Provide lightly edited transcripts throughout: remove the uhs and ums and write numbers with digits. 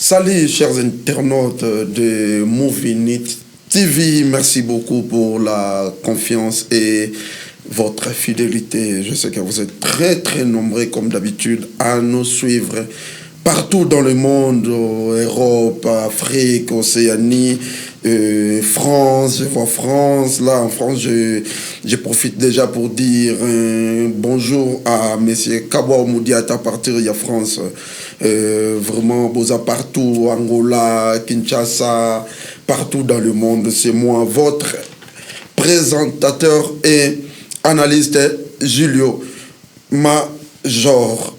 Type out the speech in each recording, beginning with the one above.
Salut chers internautes de Movinit TV, merci beaucoup pour la confiance et votre fidélité. Je sais que vous êtes très nombreux comme d'habitude à nous suivre partout dans le monde, Europe, Afrique, Océanie, France. Je vois France. Là en France, je profite déjà pour dire bonjour à monsieur Kabwa Moudiata à partir de France. Vraiment, Boza partout, Angola, Kinshasa, partout dans le monde. C'est moi, votre présentateur et analyste Julio Major.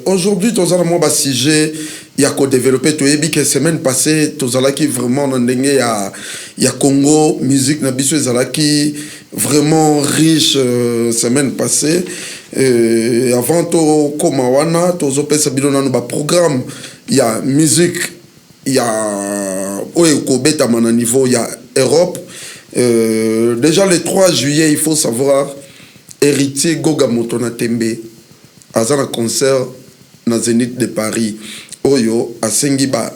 Aujourd'hui, nous allons voir sujet il y a développé tout et que semaine passée nous allons qui vraiment dans il y a Congo musique na biso qui vraiment riche semaine passée. Avant tout comme wana tozo pesa bilona no ba programme il y a musique il y a au beta à niveau il y a Europe. Déjà le 3 juillet il faut savoir héritier Goga Motona Tembe à un concert na Zénith de Paris oyo asengi ba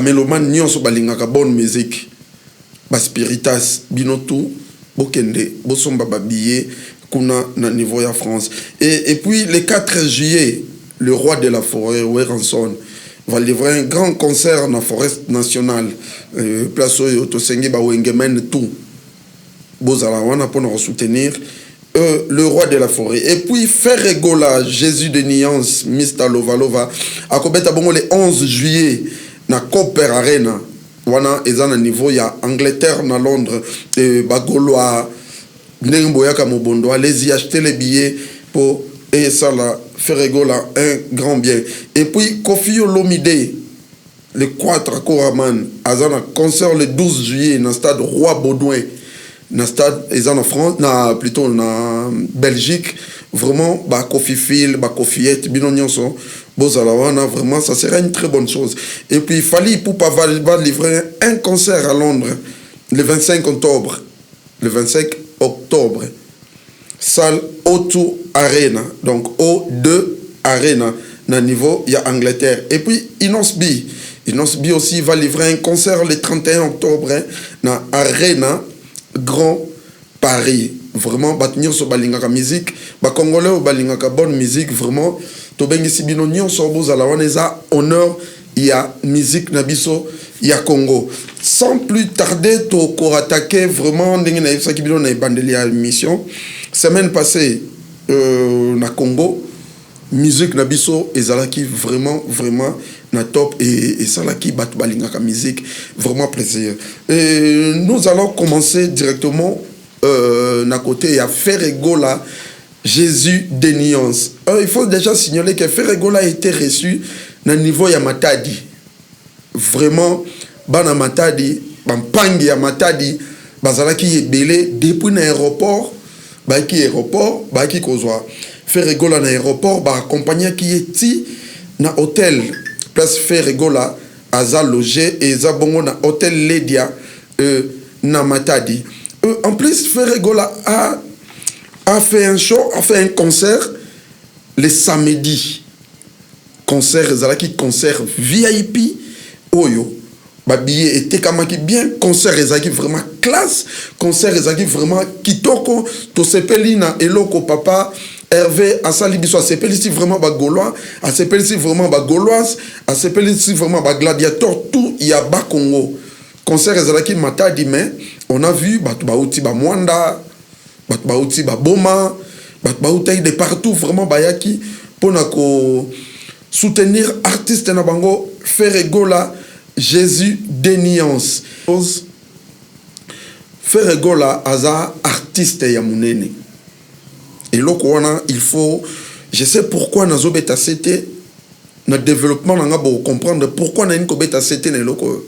mélomane nyonso balingaka bonne musique ba spiritas binotu bokende bosomba ba billet kuna na niveau ya France et puis le 4 juillet le roi de la forêt Weranson va livrer un grand concert na forêt nationale place oyo tosengi ba wengemen tout bozala wana pour soutenir le roi de la forêt. Et puis Ferregola, Jésus de Nuance, Mr. Lovalova, à Kobeta Bongo le 11 juillet, na Copper Arena. Wana ezana niveau ya Angleterre na Londres, Bagoloa, Nengoyaka Mobondo, allez-y acheter les billets pour et ça là, Ferregola, un grand bien. Et puis Kofi Olomide, le 4 Koraman, azana concert le 12 juillet dans le stade Roi Baudouin. Dans le stade, ils en France, plutôt en Belgique, vraiment, bah, Kofi Phil, bah, Kofi Et, Binonionson, Bozalawana, vraiment, ça serait une très bonne chose. Et puis, Fali Poupa va livrer un concert à Londres, le 25 octobre. Le 25 octobre. Salle O2 Arena. Donc, O2 Arena. Dans niveau, il y a Angleterre. Et puis, Inosbi. Inosbi aussi va livrer un concert le 31 octobre, dans Arena. Grand Paris. Vraiment, batenir sur balingaka musique. Ba Congolais au balingaka bonne musique. Vraiment, to bengi sibino nyon sorbo zalawaneza honneur. Il y a musique nabiso. Il y a Congo. Sans plus tarder, to koratake vraiment n'engi na yisa kibino na bandeli à mission. Semaine passée, na Congo, musique nabiso ezalaki vraiment na top et ça là qui bat balingaka musique vraiment plaisir. Et nous allons commencer directement na côté à Ferregola Jésus de Nuance. Il faut déjà signaler que Ferregola a été reçu na niveau ya Matadi. Vraiment bana Matadi, bampangi ya Matadi bazalaki ebele depuis l'aéroport, ba ki aéroport, ba ki kozwa Ferregola na aéroport ba accompagner qui est na hôtel place Ferregola aza logé et za bongo na hôtel Ledia na Matadi. En plus Ferregola a fait un show, a fait un concert le samedi. Concert ezalaki concert VIP oyo ba billet était kamaki bien, concert ezalaki vraiment classe, concert ezalaki vraiment kitoko to sepeli na eloko papa Hervé Asali Biso a s'appelle ici vraiment bas Gaulois, a s'appelle ici vraiment bas Gauloise, a s'appelle ici vraiment bas Gladiateur, tout il y a bas Congo. Concert ezalaki Matadi mais on a vu batu bauti ba Mwanda, batu bauti ba Boma, batu bauti de partout vraiment bayaki pour ko soutenir artiste na bango Ferregola Jésus de Nuance. Ferregola aza artiste ya munene. Et là, il faut, je sais pourquoi nous avons bêta c'était notre développement, nous avons comprendre pourquoi nous avons bêta c'était le loco.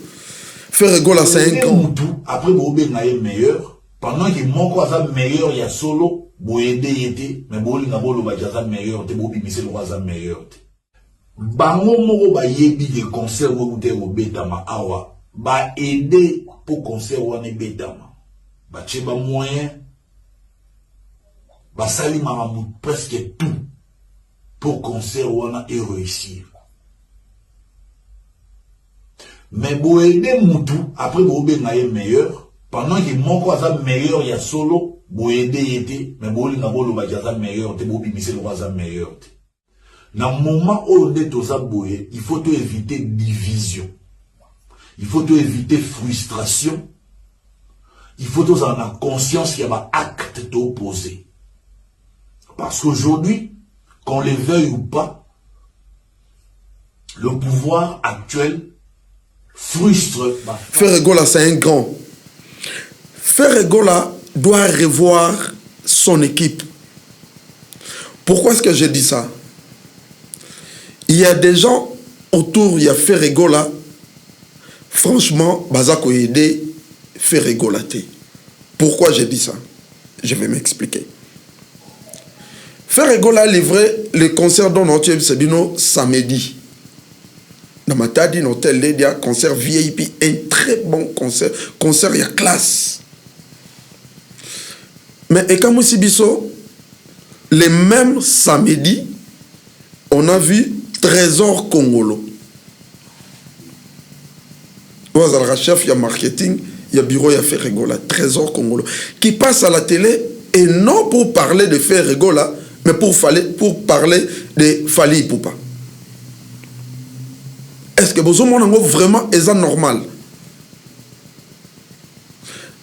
Ferregola 5 ans. Après, vous avez meilleur. Pendant que mon quoi ça meilleur, il y a solo, vous aidez été, mais vous avez bolo bajaza meilleur, te vous bimisez le roi meilleur. Bango moko ba yebi de concert vous te au bêta ma awa, ba aider pour concert ou ane bêta ma, ba tcheba moyen. Basali Mamamou presque tout pour concert wana et réussir. Mais boyede mutu, après bobe ngaye meilleur, pendant qu'il manque à meilleur, il y a solo, boyede yete, mais boyede ngabolo bajaza meilleur, te bobi misel waza meilleur. Dans le moment où on est aux aboyés, il faut éviter division. Il faut éviter frustration. Il faut avoir conscience qu'il y a un acte opposé. Parce qu'aujourd'hui, qu'on les veuille ou pas, le pouvoir actuel frustre. Ferregola, c'est un grand. Ferregola doit revoir son équipe. Pourquoi est-ce que je dis ça? Il y a des gens autour, il y a Ferregola. Franchement, Bazako aider Ferregola. Pourquoi je dis ça? Je vais m'expliquer. Ferregola a livré le concert dans notre Sabino samedi. Dans ma tadi, dans tel Lédia, concert VIP, un très bon concert. Concert, il y a classe. Mais et comme Sibiso, le même samedi, on a vu Trésor Congolo. Il y a chef, il y a marketing, il y a bureau, il y a Ferregola. Trésor Congolo. Qui passe à la télé, et non pour parler de Ferregola, mais pour parler de Fally Ipupa. Est-ce que vous avez vraiment est normal?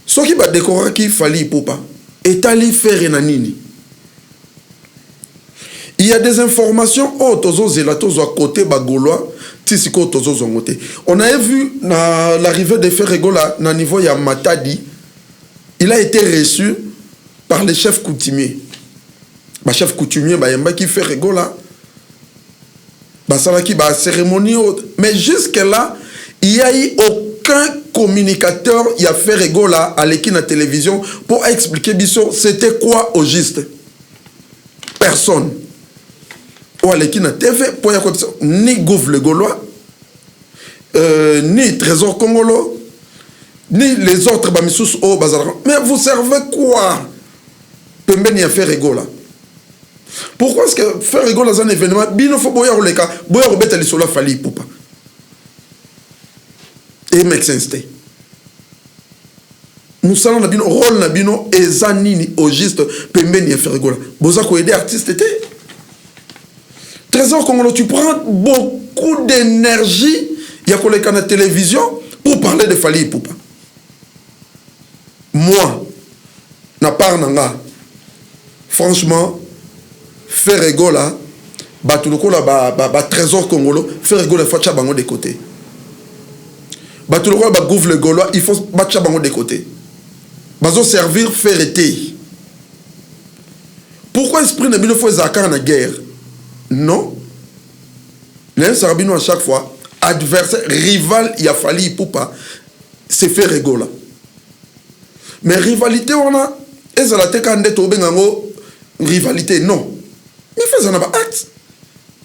Ce qui va décorer qui Fally Ipupa est allé faire nanini. Il y a des informations à côté bagolois. On avait vu l'arrivée de Ferregola au niveau de Matadi. Il a été reçu par le chef coutumier. Le chef coutumier qui fait Ferregola. La cérémonie. Mais jusque-là, il n'y a eu aucun communicateur qui a fait Ferregola à l'équipe de la télévision pour expliquer c'était quoi au juste. Personne. Ou à l'équipe de la TV, pour ni Gouv le Gaulois, ni Trésor Congolo, ni les autres Bamissous au Bazar. Mais vous servez quoi? Pembeni a fait Ferregola. Pourquoi est-ce que Ferregola est un événement? Bino faut boya oleka, boya robeta li sola Fally Ipupa. Et make sense te. Nous savons na bino rôle na bino ezanini au juste pembeni a Ferregola. Boza ko aider artiste te. Trésor Congolo, tu prends beaucoup d'énergie, il y a collègue à la télévision pour parler de Fally Ipupa. Moi, na part nanga, franchement, Ferregola, Trésor Congolo, Ferregola, il faut tcha bango de côté. Batulukola, Gouv le Gaulois, il faut tcha bango de côté. Bazo servir Ferreté. Pourquoi esprit ne bino faut zakar na guerre? Non. Les Sarabino à chaque fois, adversaire, rival, il a Fally Ipupa, c'est Ferregola. Mais rivalité, on a, et ça la tekande to bengango, rivalité, non. Il faut ça na ba acte.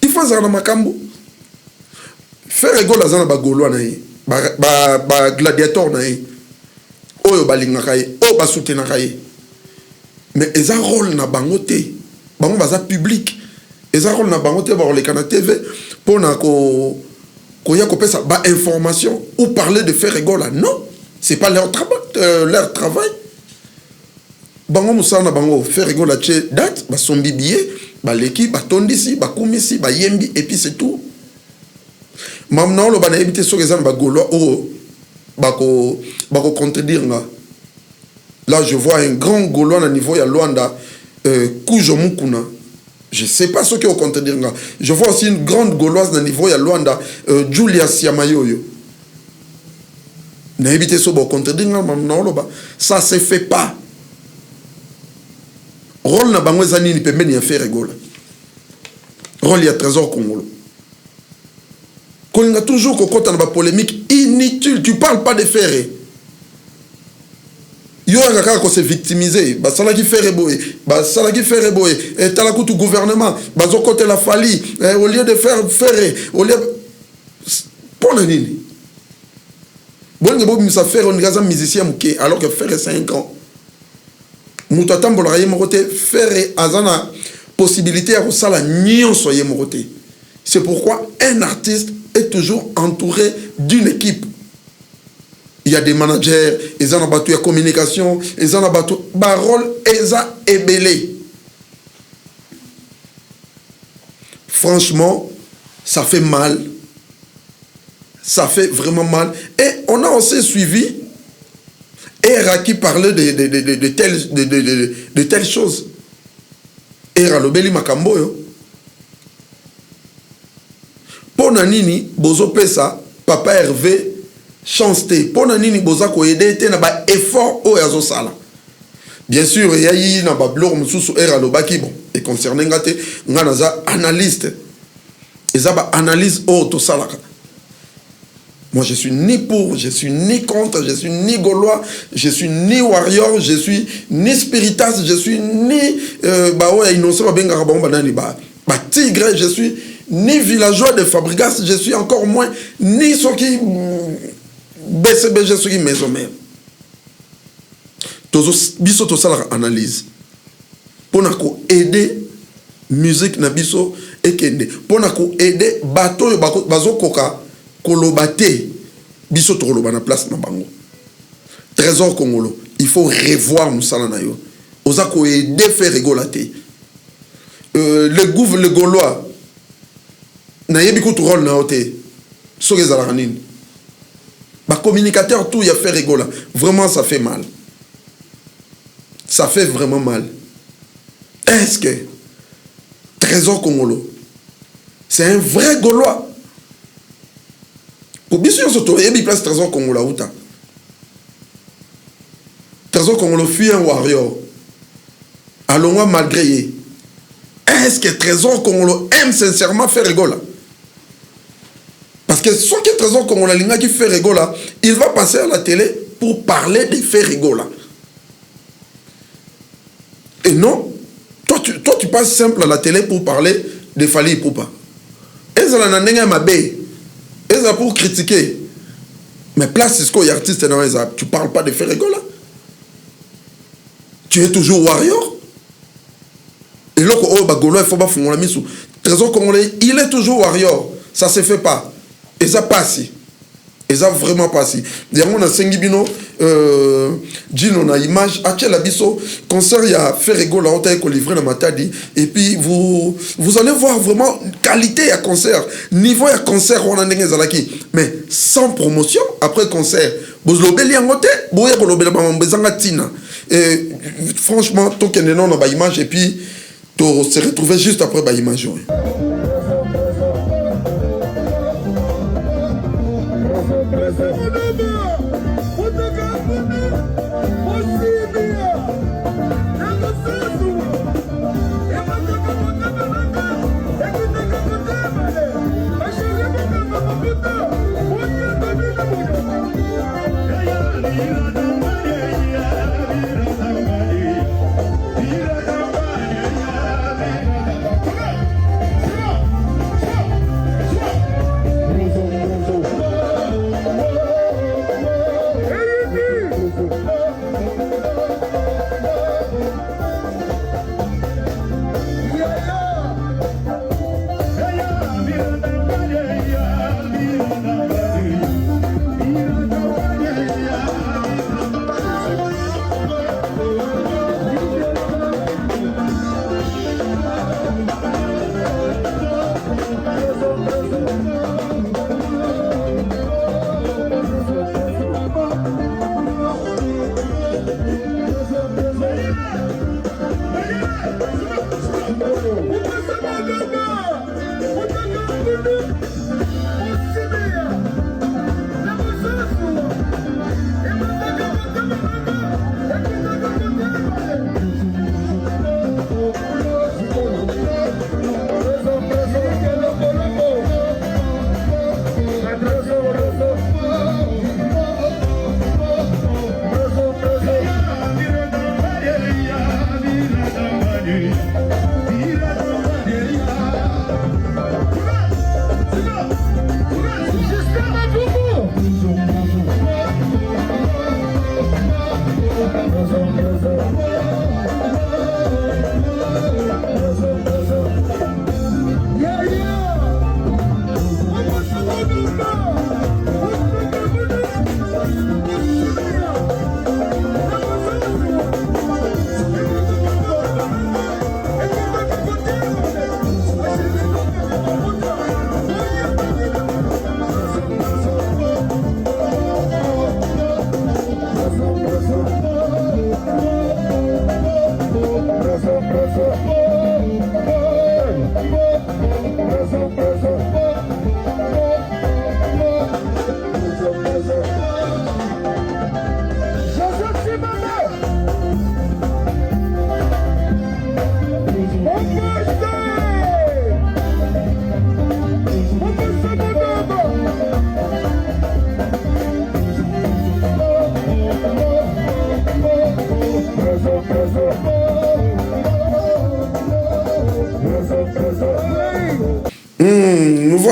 Il faut ça na makambo. Ferregola zana ba Gaulois na ye, ba gladiateur na ye. Oyo balinga kaye, o ba soutenir kaye. Mais ils ont un rôle na bangote, bango baza public. Ils ont un rôle na bangote ba le canal TV pour na ko ya ko pesa ba information ou parler de Ferregola. Non, c'est pas leur travail. Bango musana bango Ferregola che date ba sombi billet, ba l'équipe ba tondisi, ba kumisi, ba yembi et puis c'est tout. Maintenant le bana éviter sur les ba Gaulois o bako contredire nga. Là je vois un grand Gaulois à niveau ya Luanda Kujo Mukuna. Je ne sais pas ce qui est au contredire nga. Je vois aussi une grande Gauloise à niveau ya Luanda Julia Siamayoyo. Na éviter so ba contredire nga maintenant lo ba ça se fait pas. Rôle na bango ezani ni pembeni ya Ferregola. Rôle ya Trésor Congolo. Quand il y a toujours côté dans la polémique inutile, tu parles pas de Ferré. Il y a quelqu'un qui s'est victimisé. Bah ça là qui fait reboyer. Bah ça là qui fait reboyer. Et t'as la coup du gouvernement. Bah au côté la Fally. Au lieu de faire Ferré, au lieu pour le nini. Bon que Bob ça faire un gars musicien mouké alors que Ferré 5 ans. Moutata mbolaye moroté Ferré azana possibilité à ça la nion soyez moroté. C'est pourquoi un artiste est toujours entouré d'une équipe. il y a des managers, ils ont battu la communication, ils ont battu parole, ils ont ébélé. Franchement, ça fait mal. Ça fait vraiment mal. Et on a aussi suivi Era qui parlait de telles choses. Era lobeli makambo yo. Pona nini bozo pesa papa Hervé chance te. Pona nini boza ko aider te na ba effort o yazo sala. Bien sûr, il y a eu na ba blog mususu Era lobaki bon et concerné ngate ngana za analyste. Eza ba analyse o to sala. Moi, je suis ni pour, je suis ni contre, je suis ni gaulois, je suis ni warrior, je suis ni spiritas, je suis ni innocent, tigre, je suis ni villageois de Fabregas, je suis encore moins ni ceux qui BCB, je suis maison même. Biso to sala analyse. Pour aider musique na biso et kende. Pour aider bateau bazo koka. Kolobate, biso to koloba na place na bango. Trésor Congolo, il faut revoir Moussala na yo. Oza ko aider faire rigolater. Le Gaulois, na yebi ko rôle na hote. So ezala nini. Ba communicateur tout y a fait rigola. Vraiment ça fait mal. Ça fait vraiment mal. Est-ce que Trésor Congolo, c'est un vrai Gaulois? Pour bien sûr, il y a des places Trésor Congolo outa. Trésor Congolo fut un warrior. Allons malgré lui. Est-ce que Trésor Congolo aime sincèrement faire rigola? Parce que ce que Trésor Congolo linga qui fait rigola, il va passer à la télé pour parler de faire rigola. Et non, toi tu passes simple à la télé pour parler de Fali Ipupa. Et ça n'a pas mabé. Et ça pour critiquer. Mais place ce qu'il y a artiste dans les arts. Tu parles pas de faire rigola. Tu es toujours warrior. Et là, il faut pas faire la mise. Trésor Congolais, il est toujours warrior. Ça se fait pas. Et ça passe. Et ça vraiment passe. D'ailleurs, on a Sengibino, Gino, on a image. Achel Abisso, concert, il y a fait rigola, on t'a livré dans ma tadi. Et puis, vous allez voir vraiment qualité à concert. Niveau à concert, on a des zalaki. Mais sans promotion, après concert, vous l'obéissez en côté, vous l'obéissez en et franchement, tout le monde a une image. Et puis, tu se retrouves juste après l'image.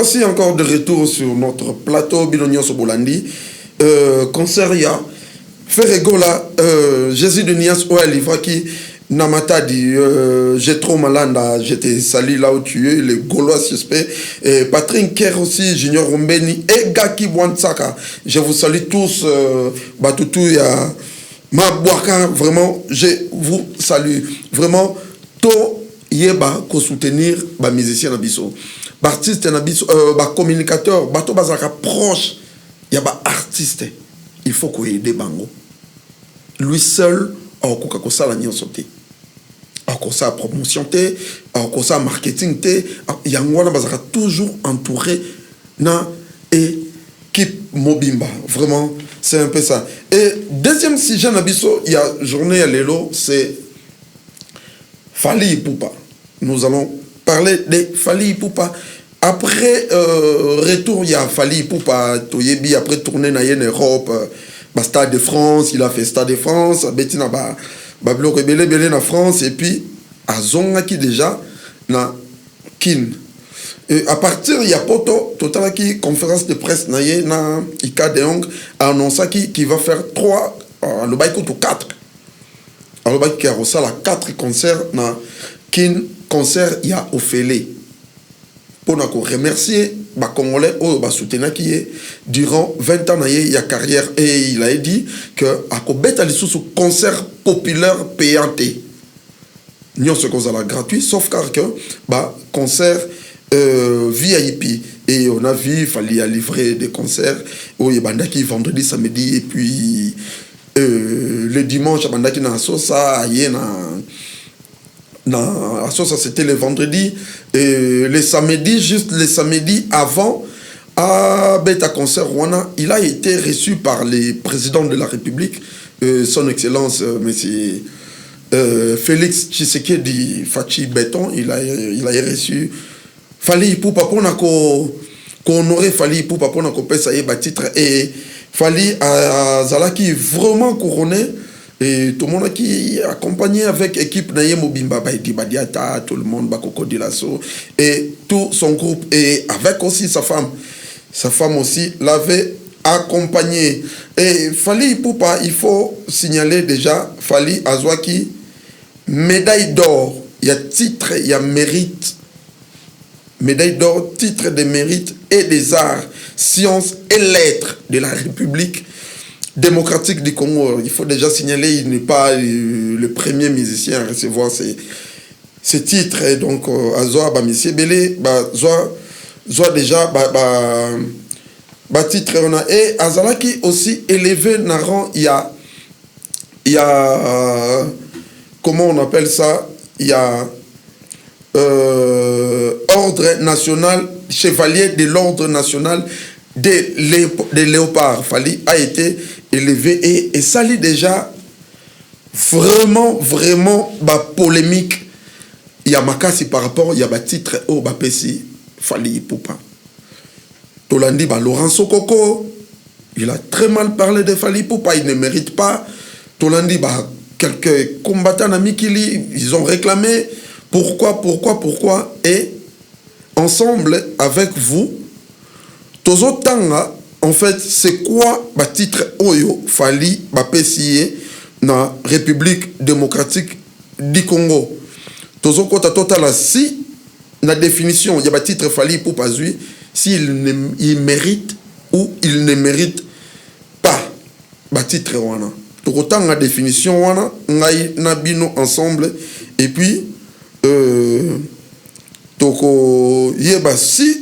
Voici encore de retour sur notre plateau Bilonio Sobolandi. Concert ya Ferregola, Jésus de Nias Oualivra qui Namata dit j'ai trop malanda, j'étais sali là où tu es, les Gaulois suspects, Patrick Kerr aussi, Junior Rombeni et Gaki Bwansaka. Je vous salue tous, Batoutou ya Mabouaka, vraiment, je vous salue. Vraiment, to yeba ko soutenir ba musicien na biso. Ba artiste na biso, ba communicateur, bato bazaka proche, ya ba artiste. Il faut qu'on aide bango. Lui seul, on ko ka sala nyonso te. On sa promotion te, on sa marketing te, yangwana bazaka toujours entouré na équipe Mobimba. Vraiment, c'est un peu ça. Et deuxième sujet nabiso, il y a journée à l'élo, c'est Fally Ipupa. Nous allons parler de Fally Ipupa. Après retour, il y a Fally Ipupa, Toyebi, après tourner dans Europe, Stade de France, il a fait Stade de France, Bettina Bablo Rebele Belé en France, et puis à Zonga qui déjà na Kin. Et à partir il y a poto total qui conférence de presse na Ika Deong a annoncé qui va faire 3 le bail ou 4. Alors bail qui a reçu la 4 concerts na Kin concert il y a Ophélie. Pour nous remercier les Congolais qui soutenir qui est durant 20 ans il y a carrière et il a dit que à Kobet a sous concert populaire payant nous ce qu'on a gratuit sauf car que concert VIP et on a vu il fallait livrer des concerts où il y a bandaki vendredi samedi et puis le dimanche bandaki na sosa ça c'était le vendredi et le samedi, juste le samedi avant à Beta Concert Rwanda, il a été reçu par les présidents de la République, son excellence monsieur Félix Tshisekedi Fachi Béton, il a reçu Fally Ipupa pour honorer Fally Ipupa pour qu'on ça y est titre et Fally Zalaki vraiment couronné. Et tout le monde qui est accompagné avec l'équipe Naye Mobimba, Badiata, tout le monde, Bakoko Dilasso, et tout son groupe, et avec aussi sa femme. Sa femme aussi l'avait accompagné. Et Fally Ipupa, il faut signaler déjà, Fally Azwaki, médaille d'or, il y a titre, il y a mérite. Médaille d'or, titre de mérite et des arts, sciences et lettres de la République démocratique du Congo. Il faut déjà signaler, il n'est pas le premier musicien à recevoir ces titres. Et donc, Azoa, Monsieur Belé, Zoa déjà, titre, on a. Et Azalaki aussi élevé Naran, il y a, comment on appelle ça? Il y a ordre national, chevalier de l'ordre national de Léopard. Fally a été élevé et ça lit déjà vraiment polémique. Il y a Makasi par rapport, il y a un titre au Bapesi Fally Ipupa. Tolandi Laurent Sokoko, il a très mal parlé de Fally Ipupa, il ne mérite pas. Tolandi quelques combattants amis qui ils ont réclamé pourquoi et ensemble avec vous Tozotanga, en fait, c'est quoi le titre Oyo Fally Bapesiye na République démocratique du Congo? Tozokota total si la définition, il y a le titre Fally Ipupa zui s'il mérite ou il ne mérite pas le titre wana. Tokotanga la définition wana ngai nabino ensemble et puis toko yeba si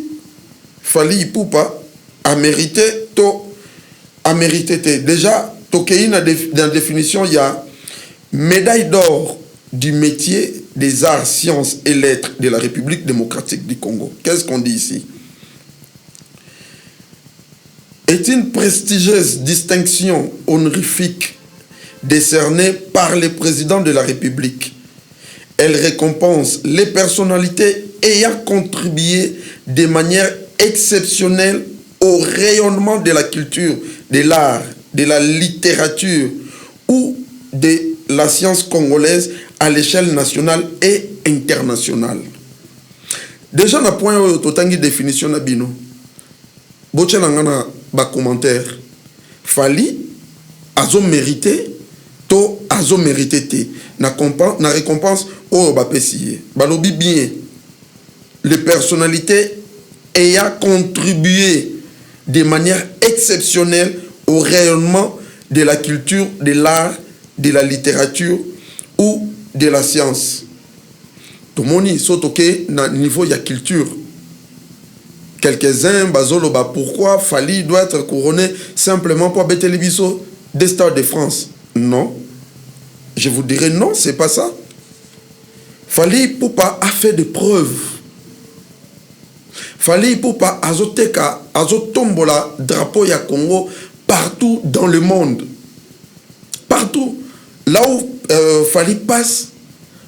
Fally Ipupa a mérité déjà tokei dans la définition il y a médaille d'or du métier des arts, sciences et lettres de la République démocratique du Congo. Qu'est-ce qu'on dit ici? Est une prestigieuse distinction honorifique décernée par le président de la République. Elle récompense les personnalités ayant contribué de manière exceptionnelle au rayonnement de la culture, de l'art, de la littérature ou de la science congolaise à l'échelle nationale et internationale. déjà na point oyo totangi définition na bino botia na ngana ba commentaire Fally azo mérité to azo mérité te na récompense oyo bapesi ye balobi bien les personnalités ayant contribué de manière exceptionnelle au rayonnement de la culture, de l'art, de la littérature ou de la science. Tout le monde est toqué na niveau de la culture. Quelques-uns, bazoloba, pourquoi Fally doit être couronné simplement pour Bétélébiso des stars de France? Non. Je vous dirais non, c'est pas ça. Fally Ipupa a fait des preuves. Fally Ipupa azoteka, azotombola drapeau ya Congo partout dans le monde. Partout. Là où Fally passe,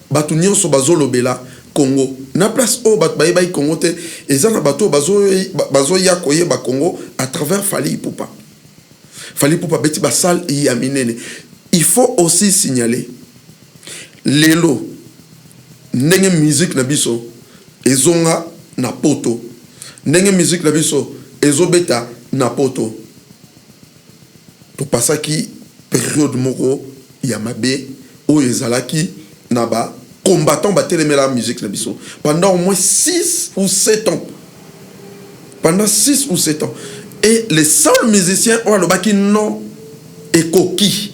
batunyo so bazolobela Congo. Na place où batbaïbaï Congo te, ezana bato bazo ya koye ba Congo à travers Fally Ipupa. Fally Ipupa beti basal yaminene. Il faut aussi signaler lelo ndenge musique na biso ezonga na poto. Ndenge musique na biso ezobeta na poto. To pasaki période moko ya mabe o ezalaki na ba combattant battelemela la musique na biso pendant au moins 6 ou 7 ans. Pendant 6 ou 7 ans. Et les seuls musiciens ont le baki non et coquille.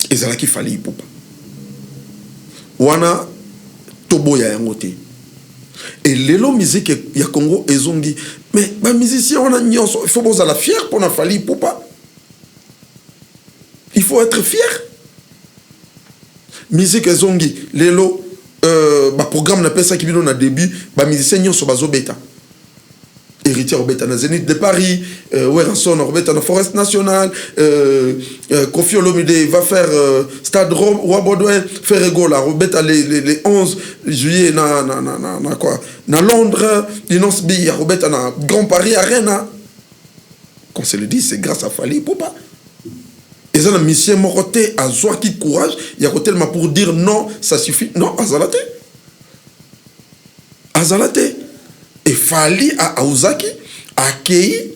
Ezalaki Fally Ipupa. Wana tobo ya yangote. Et lelo musique ya Congo ezongi. Mais ba musicien on a nyonso, il faut boza la fier pour na Fally Ipupa. Il faut être fier. Musique ezongi lelo ba programme na pesa ki bino na début ba musicien nyonso bazo beta. Héritier Robeta na Zénith de Paris, Weranson Robeta na Forest National, Kofi Olomide va faire Stade Roi Baudouin, Ferregola Robeta les 11 juillet na quoi, na Londres, Dinos Biya Robeta na Grand Paris Arena. Qu'on se le dit, c'est grâce à Fally Ipupa. Et ça, la mission moroté à Zouaki courage, il y a tellement pour dire non, ça suffit. Non, Azalate. Azalate. Et Fally à Aouzaki, à Kei,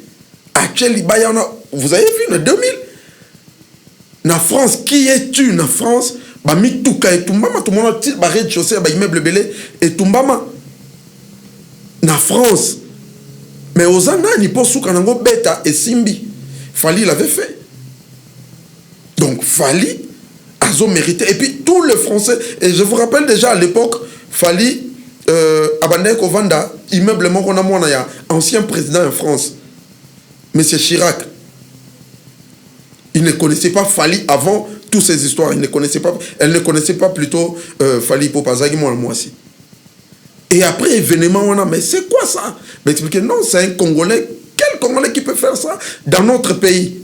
à Tchelibayana. Vous avez vu, en 2000, na France, qui es-tu, na France? Bah, mi touka et tumbama, tout le monde a dit, bah, rez-de-chaussée, bah, immeuble belé, et tumbama. Na France. Mais aux années, ni pour soukanango beta et Simbi. Fally l'avait fait. Donc, Fally a mérité. Et puis, tous les Français, et je vous rappelle déjà à l'époque, Fally, Abandé Kovanda, immeuble Moronamona, ancien président en France, M. Chirac. Il ne connaissait pas Fally avant toutes ces histoires. Elle ne connaissait pas plutôt Fally Ipupa, moi aussi. Et après, événement, on a, mais c'est quoi ça? Mais expliquez, non, c'est un Congolais. Quel Congolais qui peut faire ça dans notre pays?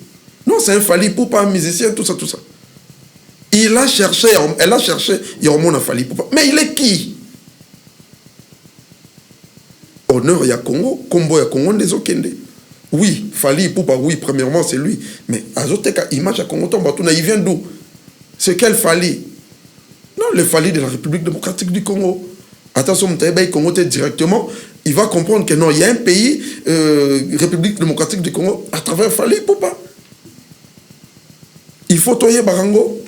Non, c'est un Fally Ipupa, un musicien, tout ça, tout ça. Elle a cherché, il y a au monde un Fally Ipupa. Mais il est qui? Honneur, il y a Congo, Combo, il y a Congo, des Okende. Oui, Fally Ipupa, oui, premièrement, c'est lui. Mais Azoteka, image à Congo, il vient d'où? C'est quel Fally? Non, le Fally de la République démocratique du Congo. Attention, Congo directement, il va comprendre que non, il y a un pays, République démocratique du Congo, à travers Fally Ipupa. Il faut toyer Barango.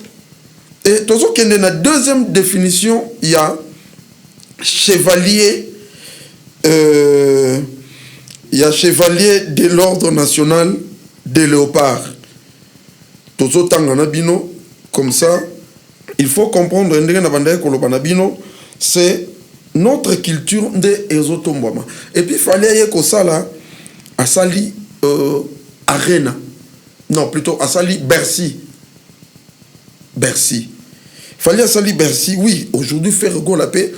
Et toujours qu'il y a une deuxième définition, il y a chevalier. Il y a chevalier de l'ordre national des léopards. Toujours Tanganabino, comme ça, il faut comprendre c'est notre culture de Ezotombama. Et puis il fallait que ça là, à Sali Arena. Non, plutôt à Sali Bercy. Bercy. Il fallait à Sali Bercy, oui, aujourd'hui faire go la paix.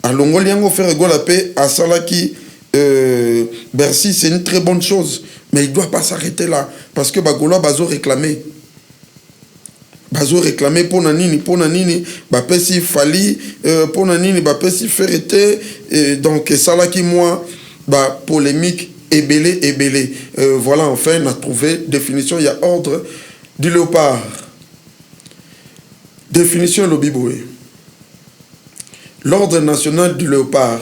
À Longoliango faire go la paix, à Salaki Bercy, c'est une très bonne chose. Mais il ne doit pas s'arrêter là. Parce que Bagola Bazo réclamé. Bazo réclamé pour Nanini, Bapesi Fally, pour Nanini, Bapesi Ferreté. Donc, Salaki, moi, polémique, ébélé. Voilà, enfin, on a trouvé définition, il y a ordre du léopard. Définition Lobiboué. L'ordre national du léopard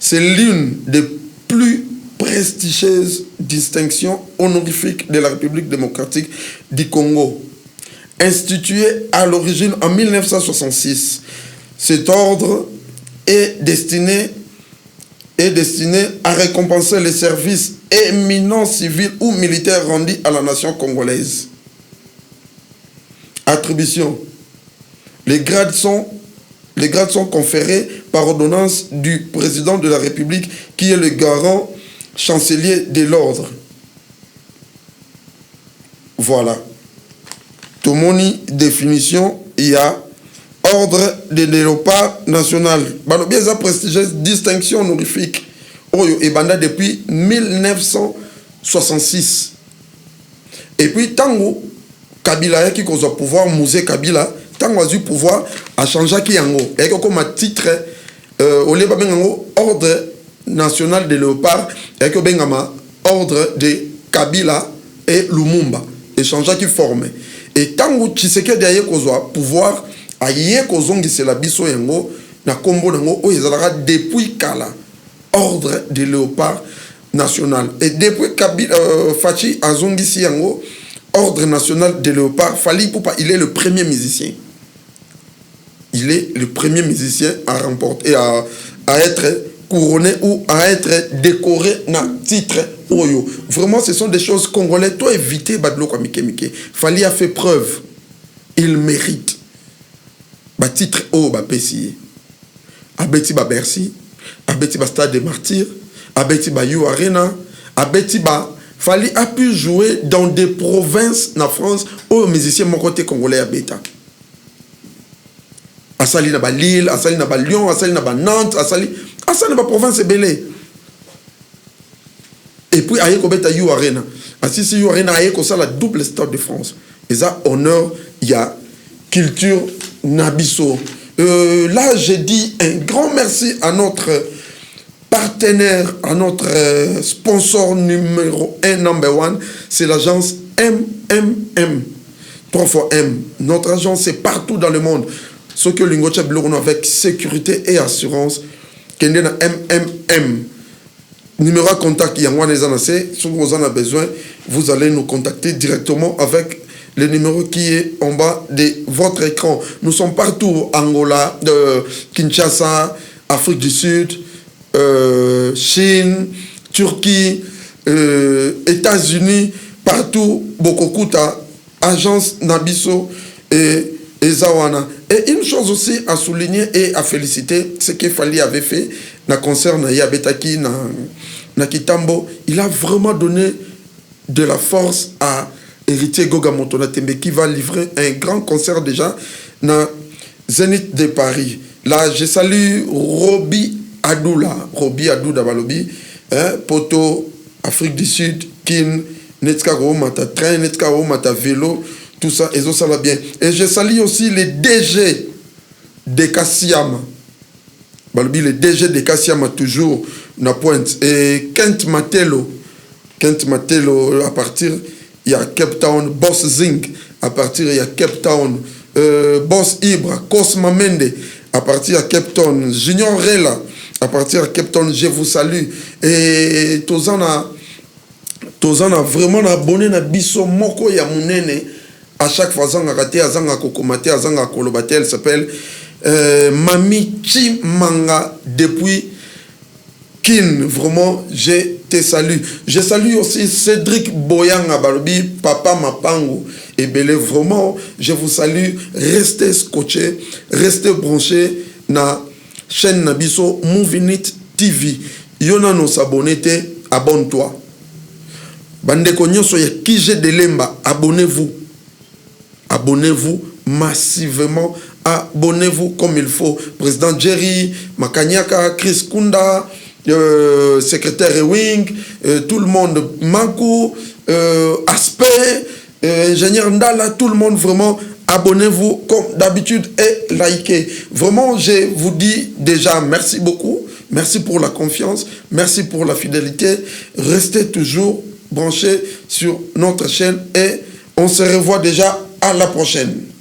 C'est l'une des plus prestigieuses distinctions honorifiques de la République démocratique du Congo. Institué à l'origine en 1966, cet ordre est destiné à récompenser les services éminents civils ou militaires rendus à la nation congolaise. Attribution. Les grades sont conférés par ordonnance du président de la République qui est le garant chancelier de l'ordre. Voilà. Tomoni définition, il y a ordre de léopard national. Bien sa prestigieuse distinction honorifique. Oyo et banda depuis 1966. Et puis tango Kabila qui cause pouvoir musée Kabila tango a eu pouvoir à changer qui yango. Et comme titre au lieu ordre national de léopard et que bengama ordre de Kabila et Lumumba et changer qui forme. Et tango Tshisekedi a kozwa pouvoir aye kozongisela biso yango na kombo nango o ezalaka depuis kala ordre de léopard national. Et depuis Kabila Fachi azongisi yango ordre national de léopard, Fally Ipupa, il est le premier musicien. Il est le premier musicien à remporter, à être couronné ou à être décoré na titre Oyo. Vraiment, ce sont des choses congolaises. Toi, éviter Badlo kwa Mike. Fally a fait preuve. Il mérite. Ba titre O, ba Pessi. Abeti ba Bercy. Abeti ba Stade des Martyrs. Abeti ba You Arena. Abeti ba Fally a pu jouer dans des provinces en France où les musiciens mon côté congolais à Beta. Asali na ba Lille, Asali na ba Lyon, Asali na ba Nantes, Asali na ba province belé. Et puis aye ko Beta You Arena. Asisi You Arena aye ko ça la double Stade de France. Et ça honneur il y a culture nabiso. Là j'ai dit un grand merci à notre partenaire, à notre sponsor numéro 1, number one, c'est l'agence MMM. 3 fois M. Notre agence est partout dans le monde. Ce que l'Ingocha Blorono avec sécurité et assurance, qu'il y a MMM. Numéro à contact, il y a un si vous en avez besoin, vous allez nous contacter directement avec le numéro qui est en bas de votre écran. Nous sommes partout, Angola, Kinshasa, Afrique du Sud, Chine, Turquie, États-Unis, partout, Bokokuta, agence Nabiso et Zawana. Et une chose aussi à souligner et à féliciter, ce que Fally avait fait, na concert na Yabetaki, na Kitambo, il a vraiment donné de la force à Héritier Goga Montona Tembe qui va livrer un grand concert déjà na Zénith de Paris. Là, je salue Roby Adouda Balobi, Poto, Afrique du Sud, Kin, Netska Mata train, Netska Mata vélo, tout ça, et ça va bien. Et je salue aussi les DG de Kassiama. Balobi, les DG de Kassiama, toujours, na pointe. Et Kent Matelo, à partir, il y a Cape Town, Boss Zinc, à partir, il y a Cape Town, Boss Ibra, Cosma Mende, à partir de Cape Town, Junior Rela, à partir de Cape Town, je vous salue. Et Tozan a vraiment abonné na biso moko ya munene. À chaque fois, Zanga Raté, Zanga Kokomate, Zanga Kolobate, elle s'appelle Mami Chimanga depuis Kin. Vraiment, je te salue. Je salue aussi Cédric Boyanga Balobi, Papa Mapango. Et Belé, vraiment, je vous salue. Restez scotchés, restez branchés na chaîne Nabiso Movinit TV. Yona no s'abonnete, abonne-toi. Bandeko nyonso ya Kije Delemba, abonnez-vous. Abonnez-vous massivement. Abonnez-vous comme il faut. Président Jerry, Makanyaka, Chris Kunda, secrétaire Ewing, tout le monde, Mankou, Aspect, ingénieur Ndala, tout le monde vraiment. Abonnez-vous comme d'habitude et likez. Vraiment, je vous dis déjà merci beaucoup. Merci pour la confiance. Merci pour la fidélité. Restez toujours branchés sur notre chaîne et on se revoit déjà à la prochaine.